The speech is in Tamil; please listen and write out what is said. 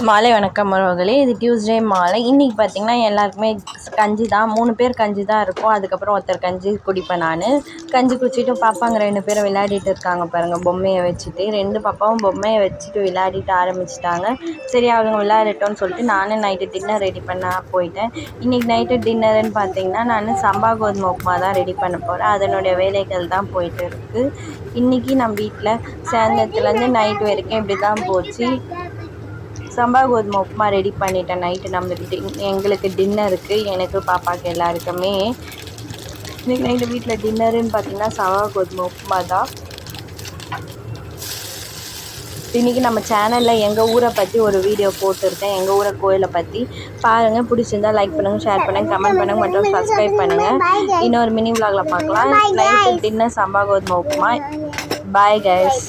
மாலை வணக்கம் உறவுகளே. இது டியூஸ்டே மாலை. இன்றைக்கி பார்த்திங்கன்னா எல்லாருக்குமே கஞ்சி தான். 3 பேர் கஞ்சி தான் இருக்கும். அதுக்கப்புறம் ஒருத்தர் கஞ்சி குடிப்பேன் நான். கஞ்சி குடிச்சிட்டு பாப்பாங்க 2 பேரும் விளையாடிட்டு இருக்காங்க பாருங்கள், பொம்மையை வச்சுட்டு. 2 பாப்பாவும் பொம்மையை வச்சுட்டு விளையாடிட்டு ஆரம்பிச்சிட்டாங்க. சரி, அவங்க விளையாடட்டோன்னு சொல்லிட்டு நானும் நைட்டு டின்னர் ரெடி பண்ண போயிட்டேன். இன்றைக்கி நைட்டு டின்னருன்னு பார்த்திங்கன்னா நான் சம்பா கோதுமை உப்புமா தான் ரெடி பண்ண போகிறேன். அதனுடைய வேலைகள் தான் போயிட்டு இருக்குது. இன்றைக்கி நம்ம வீட்டில் சாயந்தரத்துலேருந்து நைட்டு வரைக்கும் இப்படி தான் போச்சு. சம்பா கோதுமை உப்புமா ரெடி பண்ணிட்டேன். நைட்டு எங்களுக்கு டின்னருக்கு, எனக்கு பாப்பாவுக்கு எல்லாருக்குமே இன்றைக்கி நைட்டு வீட்டில் டின்னருன்னு பார்த்திங்கன்னா சம்பா கோதுமை உப்புமா தான். இன்றைக்கி நம்ம சேனலில் எங்கள் ஊரை பற்றி ஒரு வீடியோ போட்டிருக்கேன். எங்கள் ஊரை கோயிலை பற்றி பாருங்கள். பிடிச்சிருந்தால் லைக் பண்ணுங்கள், ஷேர் பண்ணுங்கள், கமெண்ட் பண்ணுங்கள் மற்றும் சப்ஸ்கிரைப் பண்ணுங்கள். இன்னொரு மினி விலாகில் பார்க்கலாம். நைட்டு டின்னர் சம்பா கோதுமை உப்புமா. Bye guys.